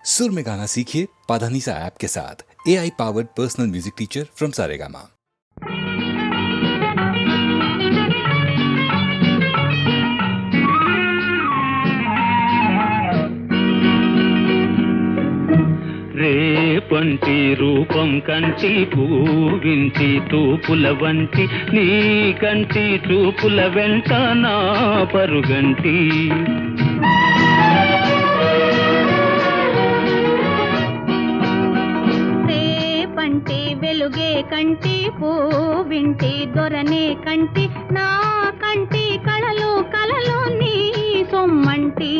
सुर में गाना सीखिए पाधानीसा ऐप के साथ। AI powered personal music teacher from Saregama. రేపంటి రూపం కంటి పూవింటి తూపుల వంటి నీ కంటి చూపుల వెంట నా పరుగంటి రేపంటి వెలుగే కంటి పూవింటి దొరనే కంటి నా కంటి కళలు కళలు నీ సొమ్మంటి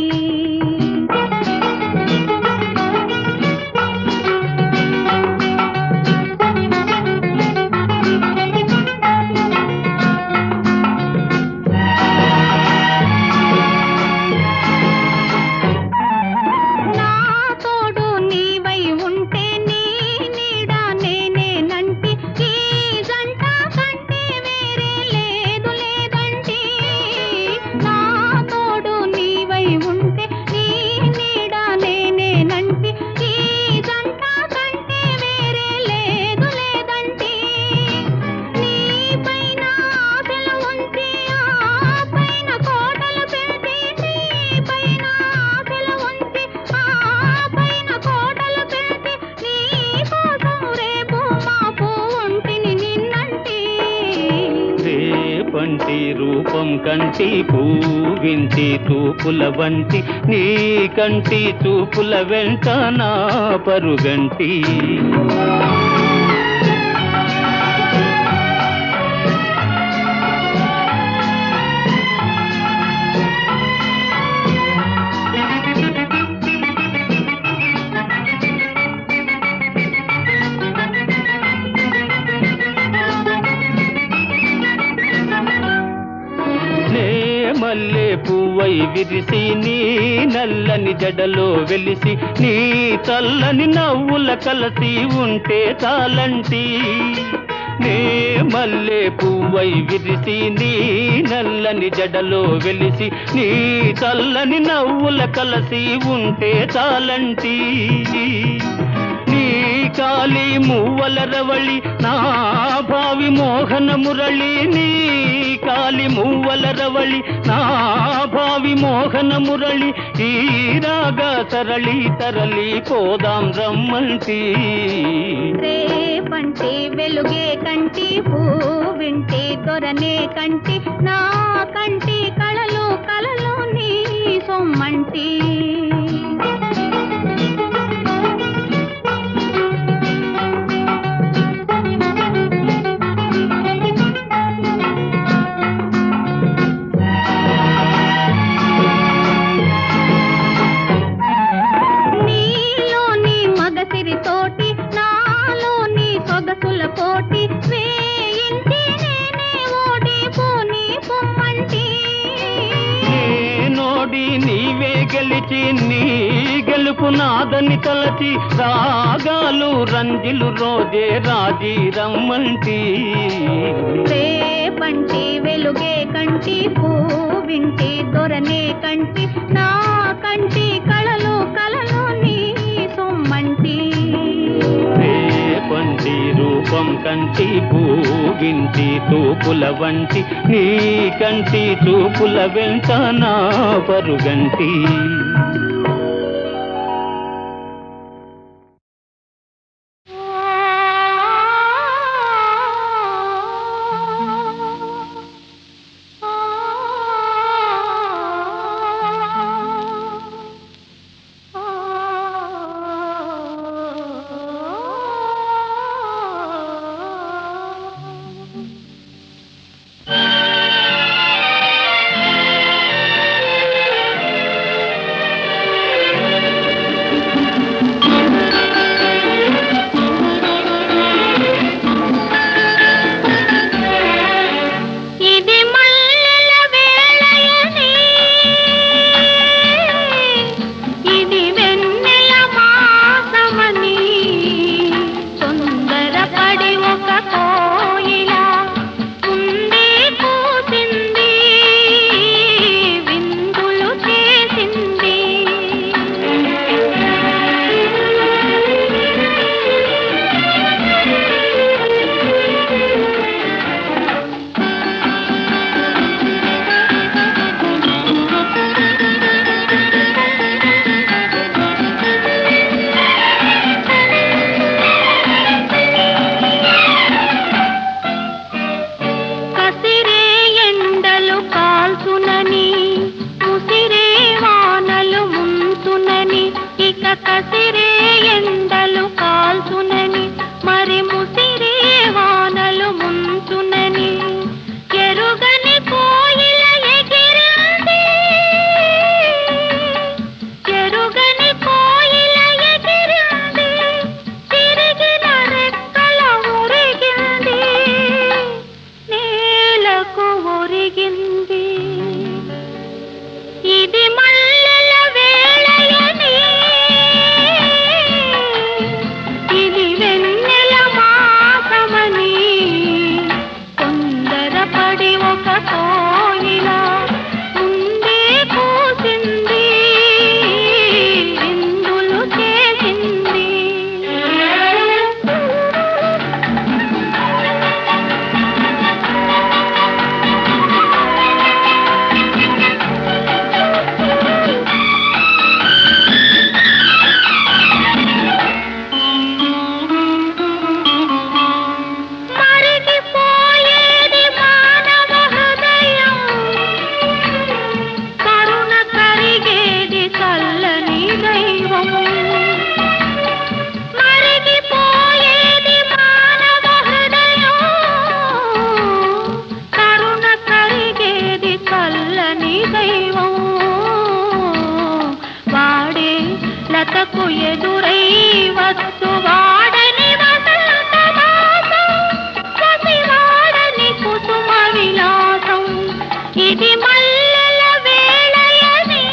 రూపం కంటి పూవింటి తూపుల వంటి నీ కంటి చూపుల వెంట నా పరుగంటి మల్లె పువ్వై విరిసి నీ నల్లని జడలో వెలిసి నీ చల్లని నవ్వుల కలసి ఉంటే చాలంటి నే మల్లె పువ్వై విరిసి నీ నల్లని జడలో వెలిసి నీ చల్లని నవ్వుల కలసి ఉంటే చాలంటి నీ కాలి మువ్వల రవళి నా భావి మోహన మురళి నీ కాలి మువ్వల రవళి నా భావి మోహన మురళి ఈ రాగ సరళి తరలి పోదాం రమ్మంటి రేపంటి వెలుగే కంటి పూవింటి దొరనే కంటి నా కంటి కళలు కళలు నీ సొమ్మంటి నీవే గెలిచి నీ గెలుపు నాదని తలచి రాగాలు రంజిలు రోజే రాజీ రమ్మంటి రేపంటి వెలుగే కంటి పూవింటి దొరనే కంటి నా కంటి కళలు కళలు నీ సొమ్మంటి రేపంటి రూపం కంటి పూవింటి తూపుల వంటి నీ కంటి చూపుల వెంట నా పరుగంటి కసిరే ఎండలు కాల్చునని మరి ముసిరే వానలు ముంచునని ఎరుగని కోయిల ఎగిరింది ఎరుగని కోయిల ఎగిరింది తిరిగిన రెక్కల ఒరిగింది నేలకు ఒరిగింది ఇది మల్లెల వేళయని ఇది వెన్నెల మాసమని తొందరపడి ఒక కోయిల ముందే కూసింది విందులు చేసింది మరిగిపోయేది మానవ హృదయం కరుణ కరిగేది చల్లని దైవం మరిగిపోయేది మానవ హృదయం కరుణ కరిగేది చల్లని దైవం వాడే లతకు ఎదురై వచ్చు వాడని వసంత మాసం పసివాడని కుసుమ విలాసం ఇది మల్లెల వేళయని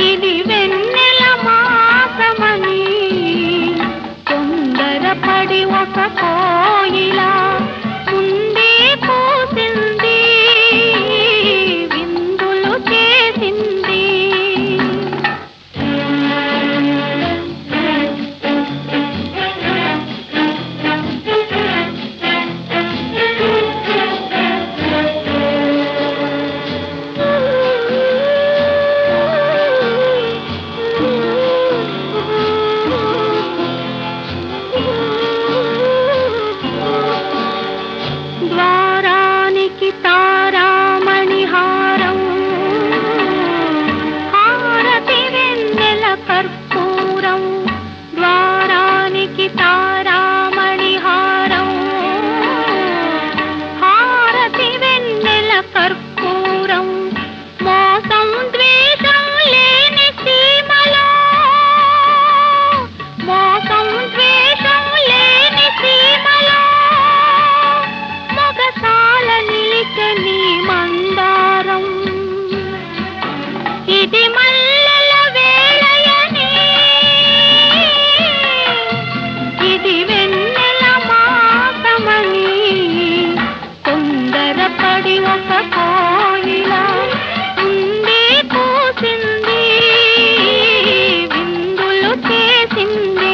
ఇది వెన్నెల మాసమని తొందరపడి ఒక కోయిల ముందే కూసింది విందులు చేసింది ద్వారానికి తారామణి హారం హారతి వెన్నెల కర్పూరం ద్వారానికి తారామణి హారం హారతి వెన్నెల కర్పూరం మోసం ద్వేషం లేని సీమలో మోసం ద్వేషం లేని సీమలో మొగసాల నిలిచని మందారం ఇది మల్లెల వేళయని ఇది వెన్నెల మాసమని తొందరపడి ఒక కోయిల ముందే కూసింది విందులు చేసింది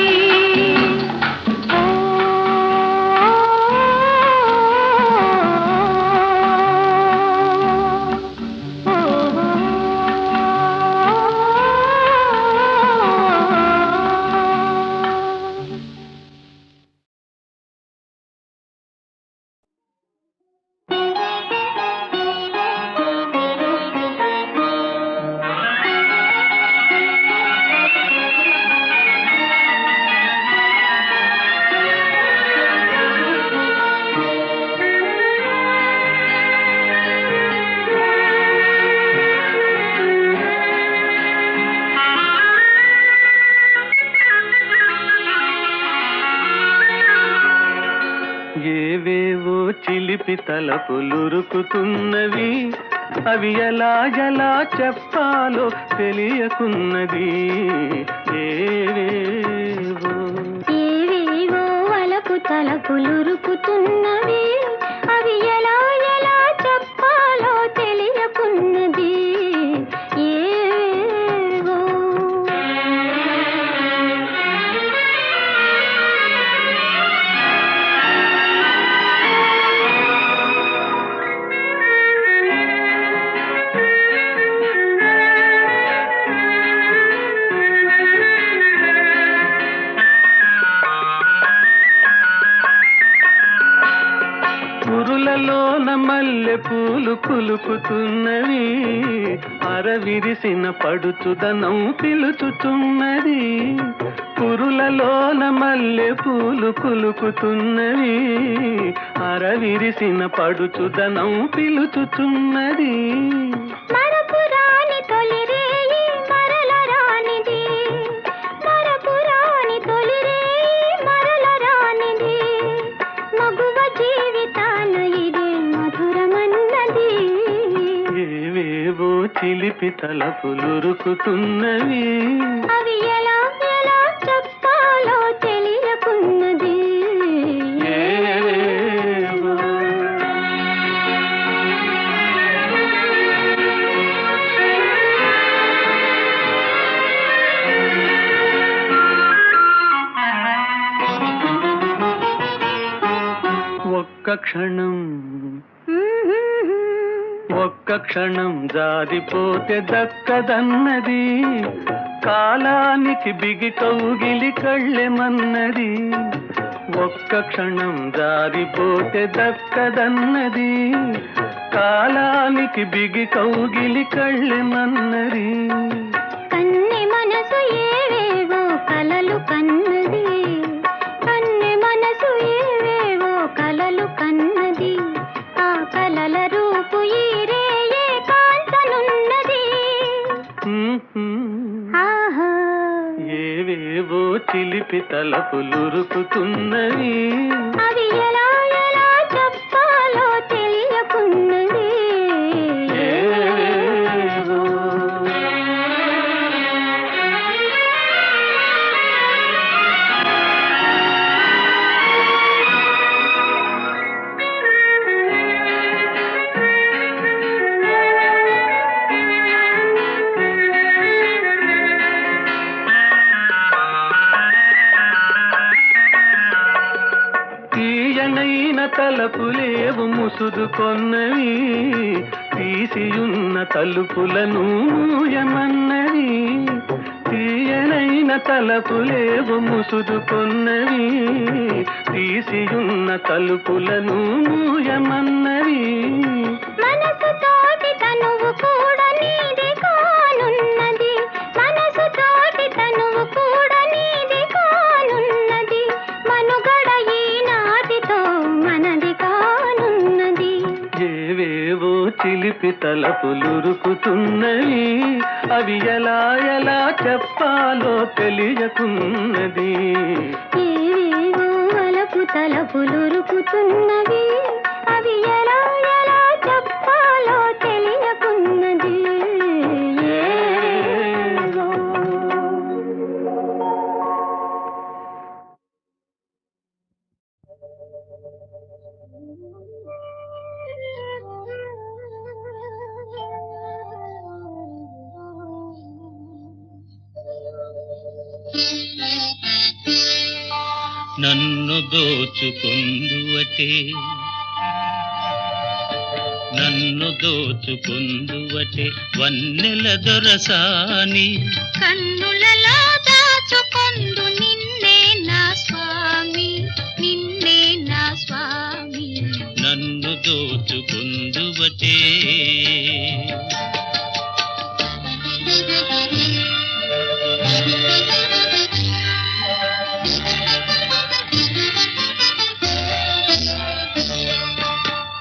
ఏవేవో చిలిపి తలపులురుకుతున్నవి అవి ఎలా ఎలా చెప్పాలో తెలియకున్నది ఏవేవో ఏవేవో వలపు తలపులురుకుతున్నవి అవి ఎలా ఎలా చెప్పాలో తెలియకున్నది ఏవేవో కులుకుతున్నవి అరవిరిసిన పడుచుదనం పిలుచుచున్నది పురులలోన మల్లె పూలు కులుకుతున్నవి అరవిరిసిన పడుచుదనం పిలుచుచున్నది మరపురాని తొలి రేయి మరల రానిది మరపురాని తొలి రేయి మరల రానిది మగువ జీవితాన ఇదే మధురమన్నది ఏవేవో చిలిపి తలపులురుకుతున్నవి అవి ఎలా ఎలా చెప్పాలో తెలియకున్నది ఏవేవో ఒక్క క్షణం జారిపోతే దక్కదన్నది కాలానికి బిగి కౌగిలి కళ్ళెమన్నది ఒక్క క్షణం జారిపోతే దక్కదన్నది కాలానికి బిగి కౌగిలి కళ్ళెమన్నది కన్నె మనసు ఏవేవో కలలు కన్నది కన్నె మనసు ఏవేవో కలలు కన్నది ఆ కలల రూపు ఈ రేయే కాంతనున్నది ఆహా ఏవేవో చిలిపి తలపులురుకుతున్నవి అవి ఎలా ఎలా చెప్పాలో తెలియకున్నది ఏవేవో తీయనైన తలపులేవు ముసుదుకొన్నవి తీసియున్న తలుపులను మూయమన్నవి తీయనైన తలపులేవు ముసుదుకొన్నవి తీసియున్న తలుపులను మూయమన్నవి మనసు తోటి తనువు కూడా నీది కానున్నది మనసు తోటి తనువు కూడా నీది కానున్నది మనుగడ ఈనాటితో మనది కానున్నది ఏవేవో చిలిపి తలపులురుకుతున్నవి అవి ఎలా ఎలా చెప్పాలో తెలియకున్నది ఏవేవో అలపు తలపులురుకుతున్నవి అవి ఎలా ఎలా చెప్పాలో తెలియకున్నది ఏవేవో. నన్ను దోచుకుందువటే నన్ను దోచుకుందువటే వన్నెల దొరసాని కన్నులలో దాచుకొందు నిన్నే నా స్వామి నిన్నే నా స్వామి నన్ను దోచుకుందువటే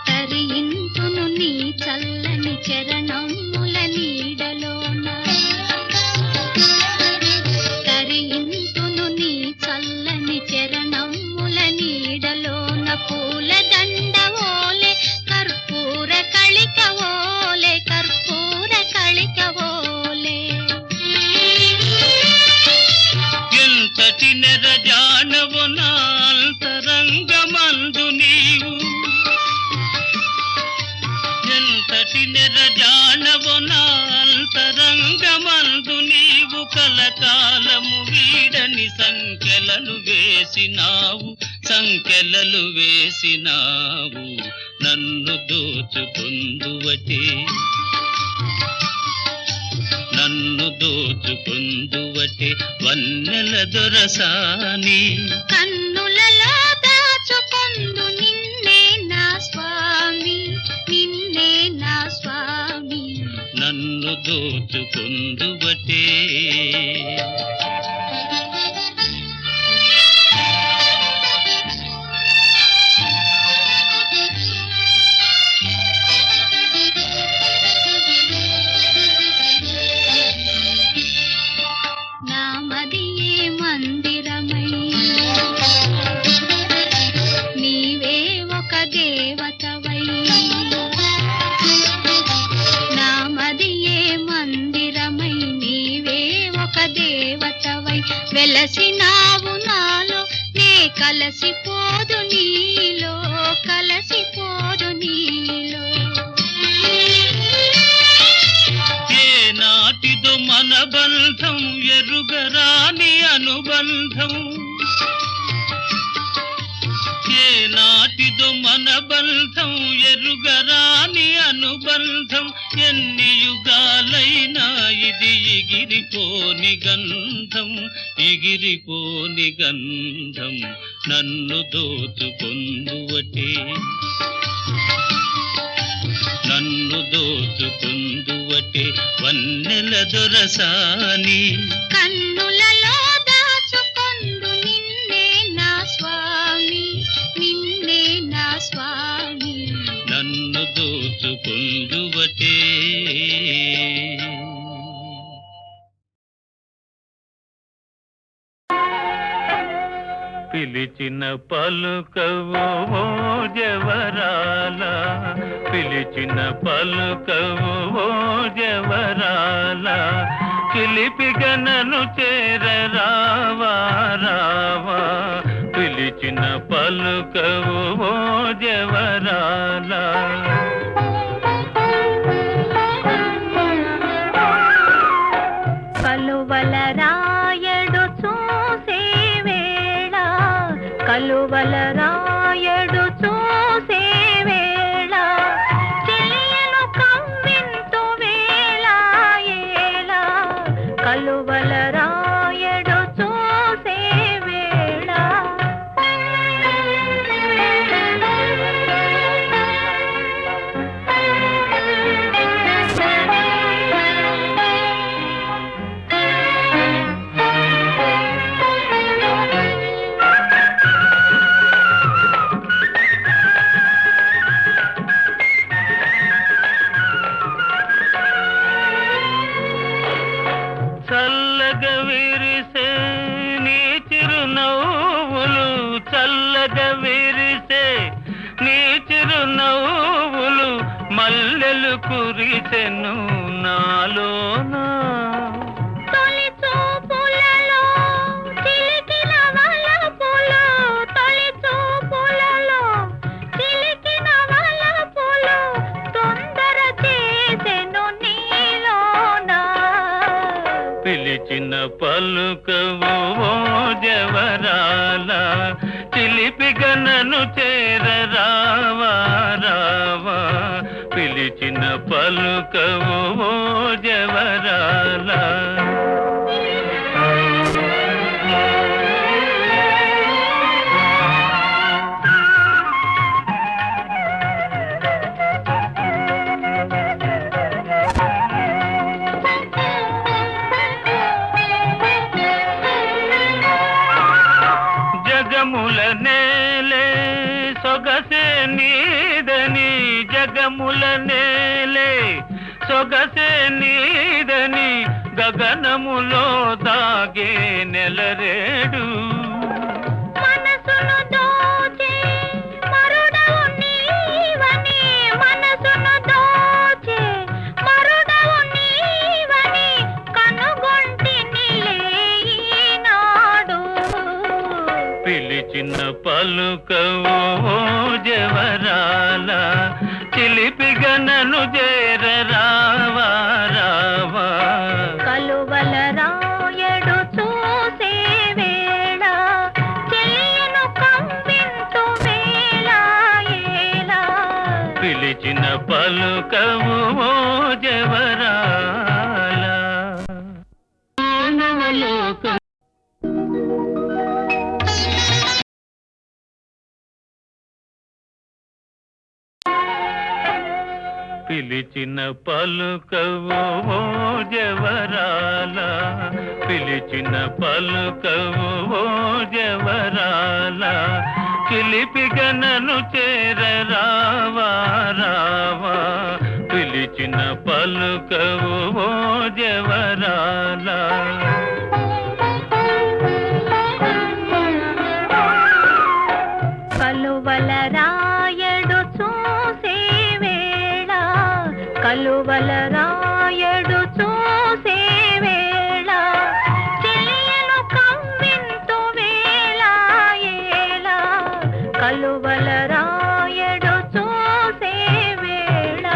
తరింతును నీ చల్లని చరణముల నీడలోన తరింతును నీ చల్లని చరణముల నీడలోన పూల దండవోలే కర్పూర కళికవోలే కర్పూర కళికవోలే ఎంతటి నెరజానవు నా అంతరంగమందు నీవు ఎంతటి నెరజానవు నా అంతరంగమందు నీవు కలకాలము వీడని సంఖ్యలను వేసినావు నన్ను దోచుకుందువటే నన్ను దోచుకుందువటే వన్నెల దొరసాని కన్నులలో దాచుకొందు నిన్నే నా స్వామి నిన్నే నా దోచుకొందువటే నామదియే మందిరమై నీవే ఒక దేవతవై నామదియే మందిరమై నీవే ఒక దేవతవై వెలసినావు నాలో నే కలసిపోదు నీలో కలసిపోదు నీలో ఏ నాటిదో మన బంధం ఎరుగరాని అనుబంధం ఏ నాటిదో మన బంధం ఎరుగరాని అనుబంధం ఎన్ని యుగాలైనా ఇది ఎగిరిపోని గంధం ఎగిరిపోని గంధం నన్ను దోచుకొందువటే నన్ను దోచుకొందువటే వన్నెల దొరసాని కన్నులలో దాచుకొందు నిన్నే నా స్వామి నిన్నే నా స్వామి నన్ను దోచుకొందువటే పిలిచిన పలుకవు ఓ జవరాల పిలిచిన పలుకవు ఓ జవరాల చిలిపిగనను చేర రావా రావా పిలిచిన పలుకవు ఓ జవరాల కలువల రాయడు చూసే వేళ కలువల రాయడు చూసే వేళ చెలియను కవ్వింతు వేళ ఏళ కలువల రాయడు చూసే వేళ చల్లగా విరిసే నీ చిరునవ్వులు చల్లగా విరిసే నీ చిరునవ్వులు మల్లెలు కురిసెను నాలోనా తొలి చూపులలో చిలికిన వలపులు తొలి చూపులలో చిలికిన వలపులు తొందర చేసెను నీలోనా పిలిచిన పలుకవు ఓ జవరాల చిలిపిగనను చేర రావా రావా పిలిచిన పలుకవు ఓ జవరాల జగముల నేలే సొగసే నీదని జగముల నేలే సొగసే నీదని గగనములో దాగే నెలరేడు మనసును దోచే మరుడవు నీవని మనసును దోచే మరుడవు నీవని కనుగొంటినిలే ఈనాడు పిలిచిన పలుకవు ఓ జవరాల చిలిపిగనను చేర రావా రావా కలువల రాయడు చూసే వేళ చెలియను కవ్వింతు వేళ ఏళ పిలిచిన పలుకవు ఓ జవరాల మానవలోకం పిలిచిన పలుకవు ఓ జవరాల పిలిచిన పలుకవు ఓ జవరాల చిలిపిగా నన్ను చేర రావా రావా పిలిచిన పలుకవు ఓ జవరాల కలువల రాయడు చూసే వేళ కలువల రాయడు చూసే వేళ చెలియను కవ్వింతు వేళ ఏళ కలువల రాయడు చూసే వేళ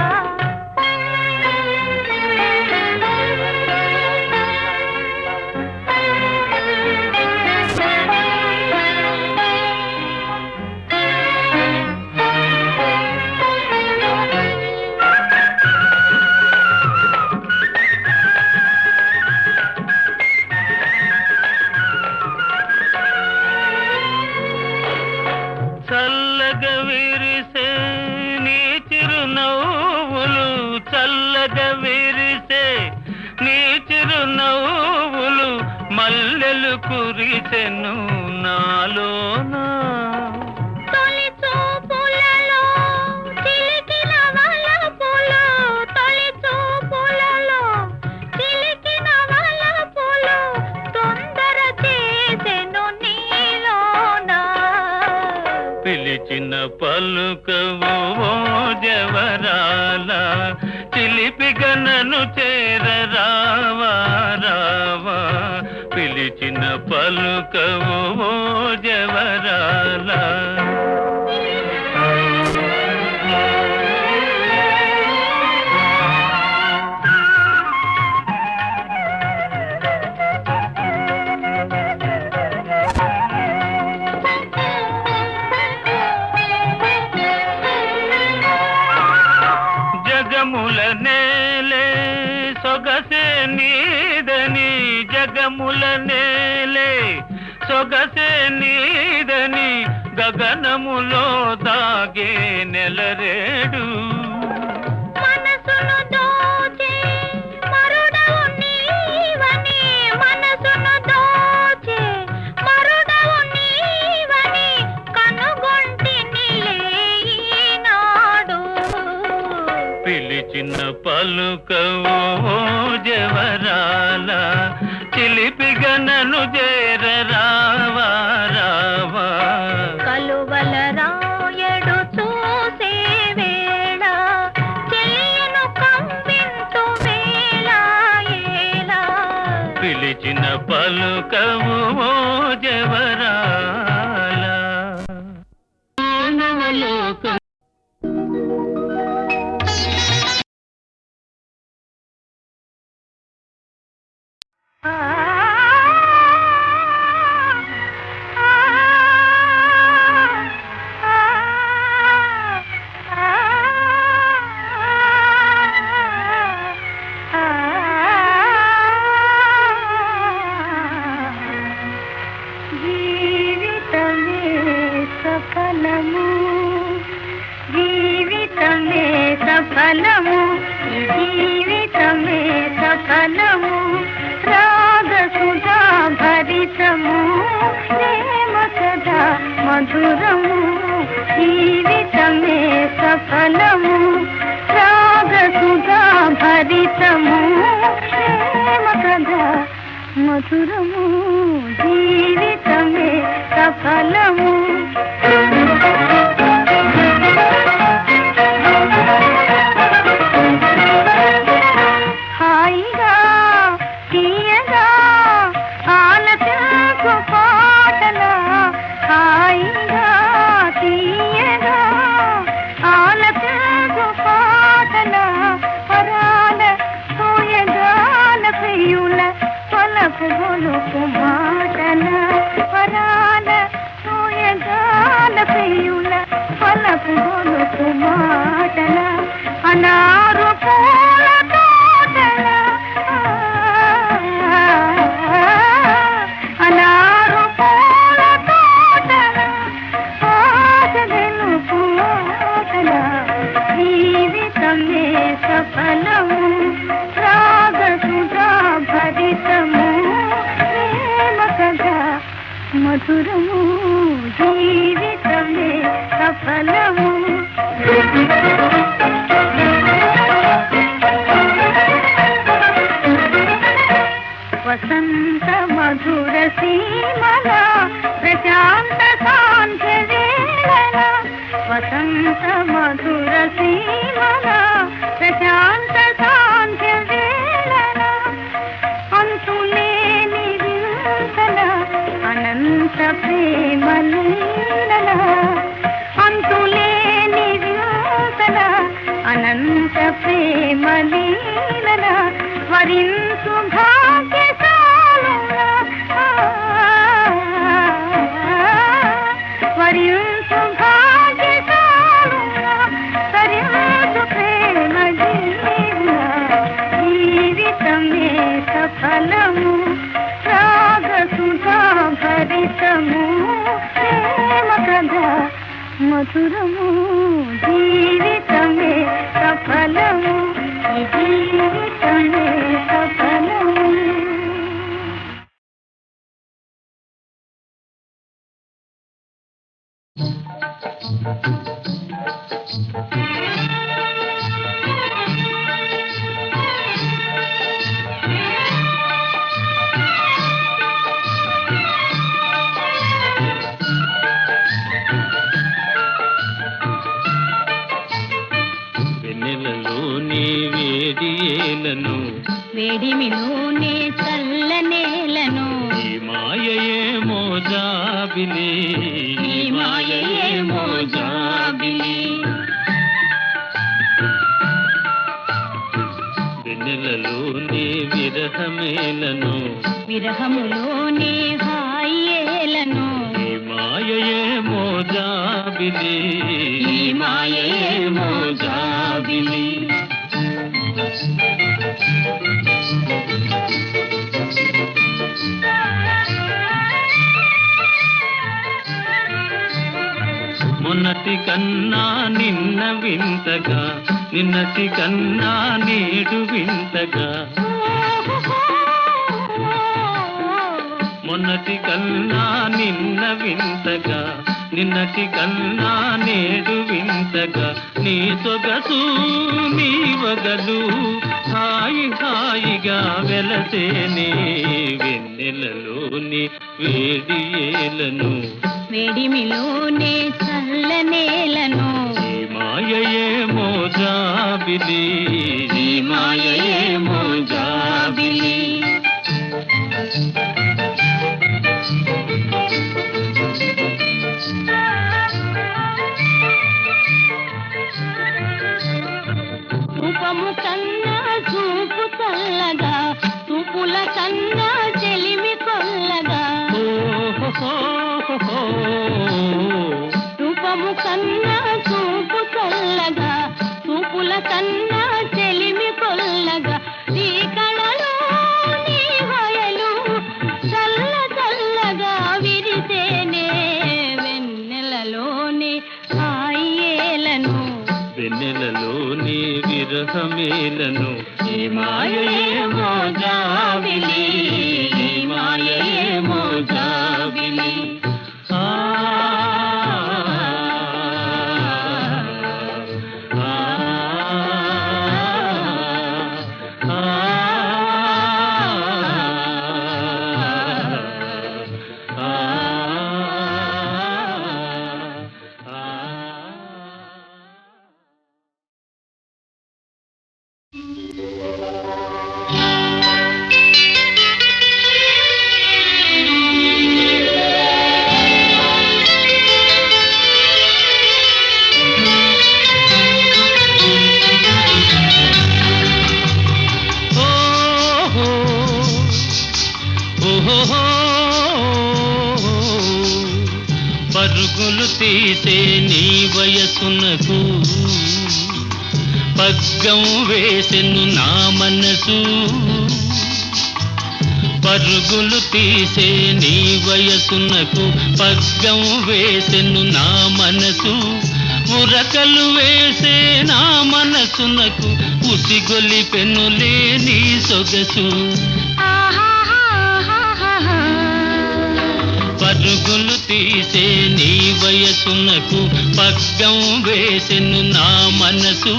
చల్లగా విరిసే నీ చిరునవ్వులు చల్లగా విరిసే నీ చిరునవ్వులు మల్లెలు కురిసెను నాలోనా తొలి చూపులలో చిలికిన వలపులు తొలి చూపులలో చిలికిన వలపులు తొందర చేసెను నీలోనా పిలిచిన పలుకవు ఓ జవరాల చిలిపిగా నన్ను చేర రావా రావా పిలిచిన పలుకవు ఓ జవరాల జగముల నేలే సొగసే నీదని జగముల నేలే సొగసే నీదని గగనములో దాగే నెలరేడు మనసును దోచే మరుడవు నీవని మనసును దోచే మరుడవు నీవని కనుగొంటినిలే ఈనాడు పిలిచిన పలుకవు ఓ జవరాల చిలిపిగా నన్ను చేర రావా రావా కలువల రాయడు చూసే వేళ చెలియను కవ్వింతు వేళ ఏళ పిలిచిన పలుకవు ఓ జవరాల జీవితమే సఫలము జీవితమే సఫలము జీవితమే సఫలము రాగ సుధా భరితము ప్రేమ సదా మధురము జీవితమే సఫలము రాగ సుధా భరితము ప్రేమ సదా మధురము జీవితమే సఫలము హాయిగా తీయగా ఆలపించు పాటల హాయిగా తీయగా ఆలపించు పాటల పరాల సోయగాల పెయ్యుల పలపు గొలుపు మాటల పరాల సోయగాల పెయ్యుల పలపు గొలుపు మాటల అనారు పూల తోటల అనారు పూల తోటల ఆశ వెలుపు మాటల జీవితమే మధురము జీవితమే సఫలము వసంత మధుర సీమల ప్రశాంత సాంధ్య వేళల వసంత మధుర సీమల ప్రశాంత సాంధ్య వేళల అంతులేని వింతల అనంత ప్రేమ లీలల అంతులేని వింతల అనంత ప్రేమ లీలల వరించు భాగ్యశాలుల వరించు భాగ్యశాలుల తరించు ప్రేమ జీవుల జీవితమే సఫలము రాగ సుధా భరితము ప్రేమ కథ మధురము జీవితమే సఫలము జీవితమే సఫలము వెన్నెలలోని వేడియేలను వేడిమిలోనే చల్లనేలను ఈ మాయయేమో జాబిలి ఈ మాయయేమో జాబిలి వెన్నెలలోని విరహమేలను విరహములోనే హాయేలను ఈ మాయయేమో జాబిలి ఈ మాయయేమో జాబిలి మొన్నటి కన్నా నిన్న వింతగా నిన్నటి కన్నా నేడు వింతగా మొన్నటి కన్నా నిన్న వింతగా నిన్నటి కన్నా నేడు వింతగా నీ సొగసు నీ వగలు హాయి హాయిగా వెలసేనే వెన్నెలలోని వేడియేలను వేడిమిలోనే చల్లనేలను ఈ మాయయేమో జాబిలి ఈ మాయయేమో జాబిలి రూపము కన్నా చూపు చల్లగా చూపుల కన్నా చెలిమి కొల్లగా రూపము కన్నా చూపు చల్లగా చూపుల కన్నా చెలిమి కొల్లగా నీ కళలో నీ హయలు చల్ల చల్లగా విరిసేనే వెన్నెలలోని హాయేలను వెన్నెలలోని విరహమేలను ఈ మాయయేమో జాబిలి ఈ మాయయేమో జాబిలి ఆ ఆ ఆ పరుగులు తీసే నీ వయసునకు పగ్గం వేసెను నా మనసు పరుగులు తీసే నీ వయసునకు పగ్గం వేసెను నా మనసు ఉరకలు వేసే నా మనసునకు ఉసిగొలిపెనులే నీ సొగసు పరుగు వయసునకు పగ్గం వేసెను నా మనసు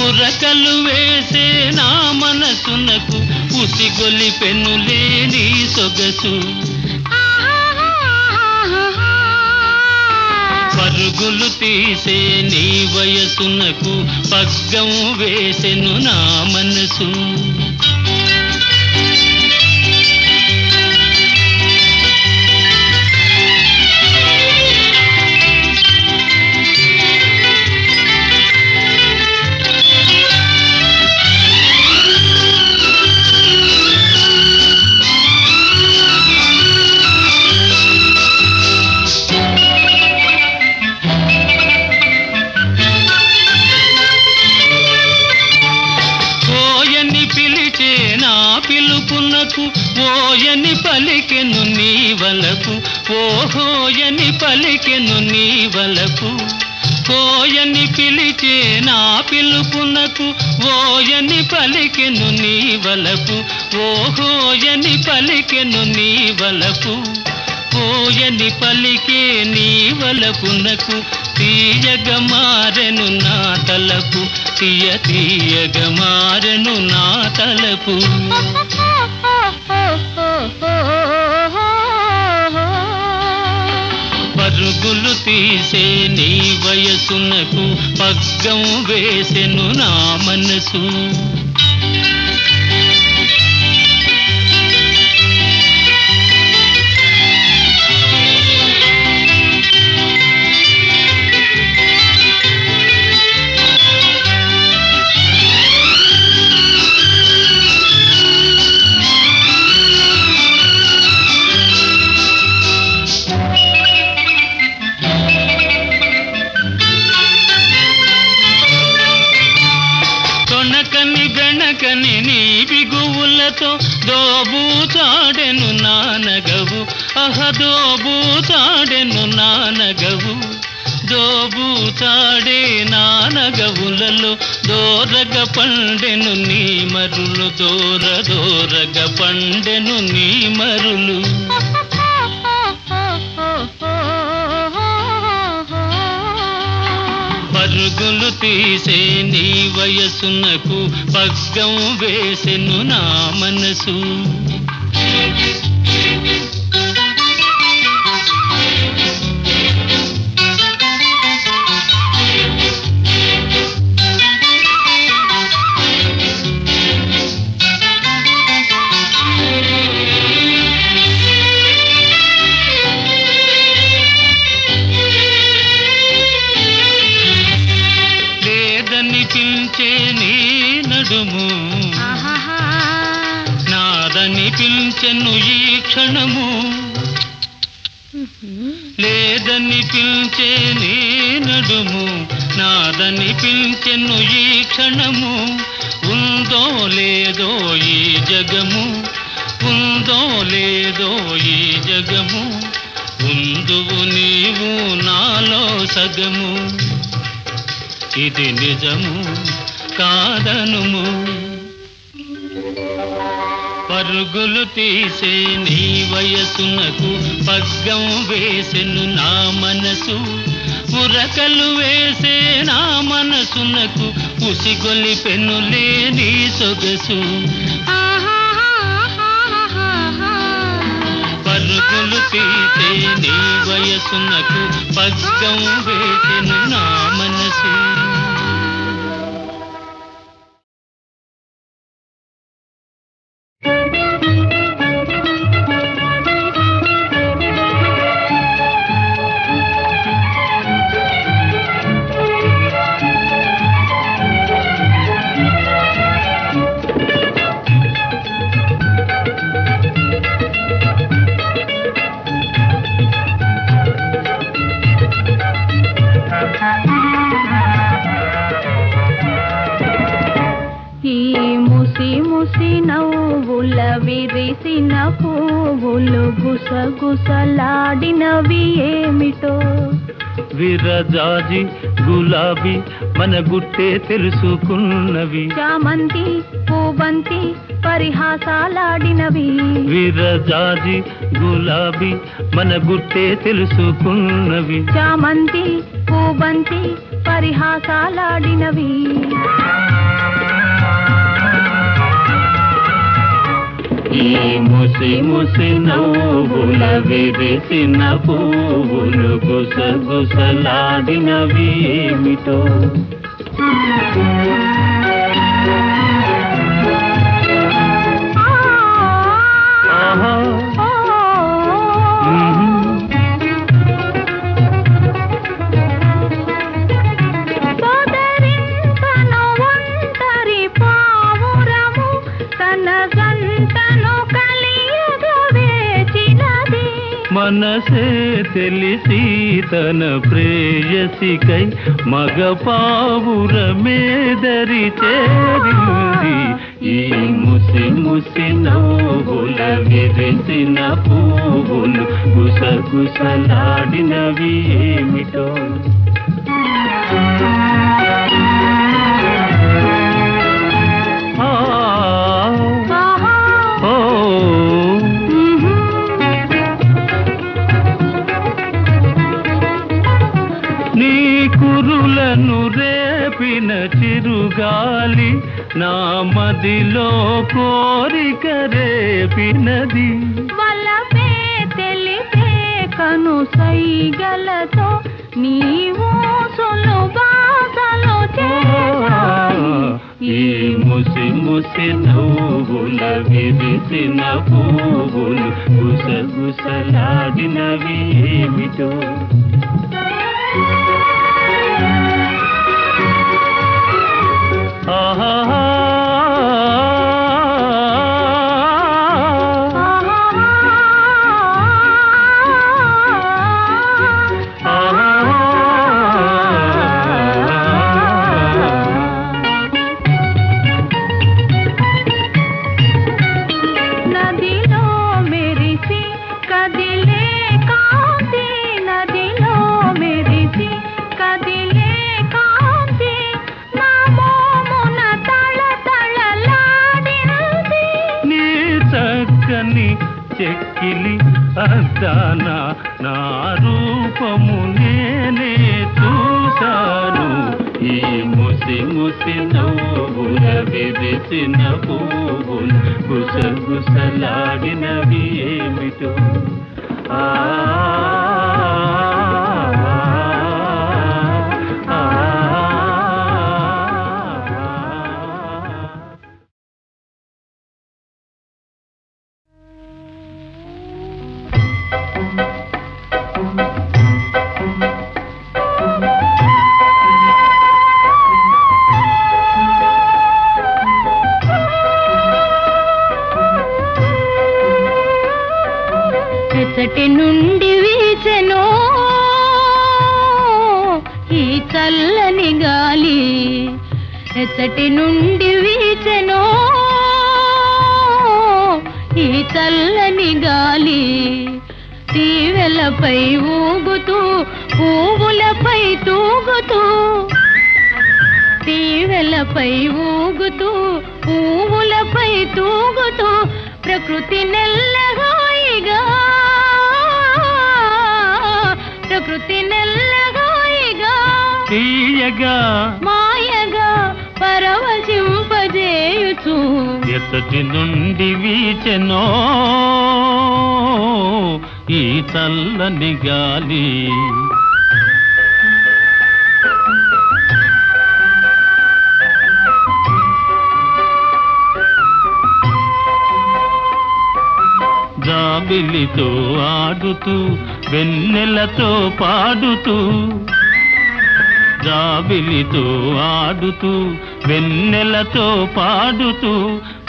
ఉరకలు వేసే నా మనసునకు ఉసిగొలిపెనులే నీ సొగసు పరుగులు తీసే నీ వయసునకు పగ్గం వేసెను నా మనసు ఓయని పలికెను నీ వలపు ఓహోయని పలికెను నీ వలపు కోయని పిలిచే నా పిలుపునకు ఓయని పలికెను నీ వలపు ఓహోయని పలికెను నీ వలపు ఓయని పలికే నీ వలపునకు తీయగ మారెను నా తలపు తీయగ మారెను నా తలపు పరుగులు తీసే నీ వయసునకు పగ్గం వేసెను నా మనసు గణకని నీ బిగువులతో దోబూచాడెను నానగవు దోబూచాడెను నానగవు దోబూచాడే నానగవులలో దోరగ పండెను నీ మరులు దోరగ పండెను నీ మరులు పరుగులు తీసే నీ వయసునకు పగ్గం వేసెను నా మనసు పిలిచే నీ నడుము నాదని పిలిచెను ఈ క్షణము లేదని పిలిచే నీ నడుము నాదని పిలిచెను ఈ క్షణము ఉందో లేదో ఈ జగము ఉందో లేదో ఈ జగము ఉందువు నీవు నాలో సగము ఇది నిజము కాదనుము పరుగులు తీసే నీ వయసునకు పగ్గం వేసెను నా మనసు ఉరకలు వేసే నా మనసునకు ఉసిగొలిపెనులే నీ సొగసు పరుగులు తీసే నీ వయసునకు పగ్గం వేసెను నా మనసు విరిసిన పువ్వులు గుసగుసలాడినవి ఏమిటో విరజాజి గులాబీ మన గుట్టే తెలుసుకున్నవి చామంతి పువ్వు పూబంతి పరిహాసాలాడినవి విరజాజి గులాబీ మన గుట్టే తెలుసుకున్నవి చామంతి పూబంతి పరిహాసాలాడినవి ఈ ముసి ముసి నవ్వుల విరిసిన పువ్వులు గుసగుసలాడినవి ఏమిటో మనసే తెలిసి తన ప్రేయసికై మగ పావురమేదరి చేరింది ఈ ముసి ముసి నవ్వుల విరిసిన పువ్వులు గుసగుసలాడినవి ఏమిటో కురులను రేపిన చిరుగాలి నా మదిలో కోరిక రేపినది వలపే తెలిపే కను సైగలతో నీవు సులుబాసలో ఈ ముసి ముసి నవ్వుల విరిసిన పువ్వులు గుసగుసలాడినవి ఏమిటో చెక్కిలి అద్దాన నా రూపము నేనే చూశాను ఈ ముసి ముసి నవ్వుల విరిసిన పువ్వులు గుసగుసలాడినవి ఏమిటో ఎచ్చటి నుండి వీచెనో ఈ చల్లని గాలి ఎచ్చటి నుండి వీచెనో ఈ చల్లని గాలి తీవెలపై ఊగుతూ పువ్వులపై తూగుతూ తీవెలపై ఊగుతూ పువ్వులపై తూగుతూ ప్రకృతి నెల్లగాయిగా ప్రకృతి నెల్లగాయిగా తీయగా మాయగా పరవశింపజేయుచు ఎచ్చటి నుండి వీచెనో ఈ చల్లని గాలి జాబిలితో ఆడుతూ వెన్నెలతో పాడుతూ జాబిలితో ఆడుతూ వెన్నెలతో పాడుతూ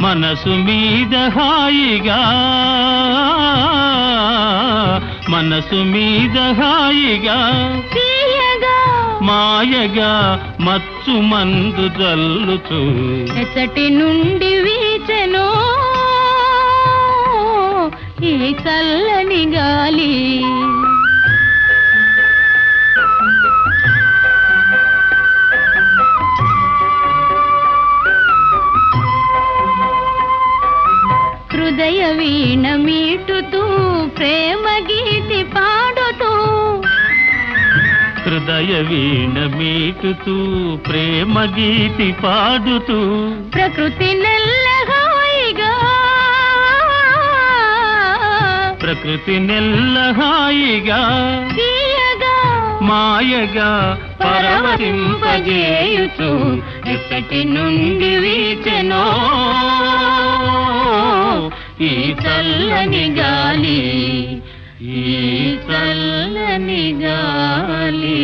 మనసు మీద హాయిగా మనసు మీద హాయిగా తీయగా మాయగా మచ్చు మందు జల్లుతూ ఎచ్చటి నుండి వీచెనో ఈ చల్లని గాలి వీణ మీటుతూ ప్రేమ గీతి పాడుతూ హృదయ వీణ మీటుతూ ప్రేమ గీతి పాడుతూ ప్రకృతి నెల్లహాయిగా ప్రకృతి నెల్లహాయిగా తీయగా మాయగా పరవశింపజేయుచు ఎక్కటి నుండి వీచెనో ఈ చల్లని గాలి, ఈ చల్లని గాలి.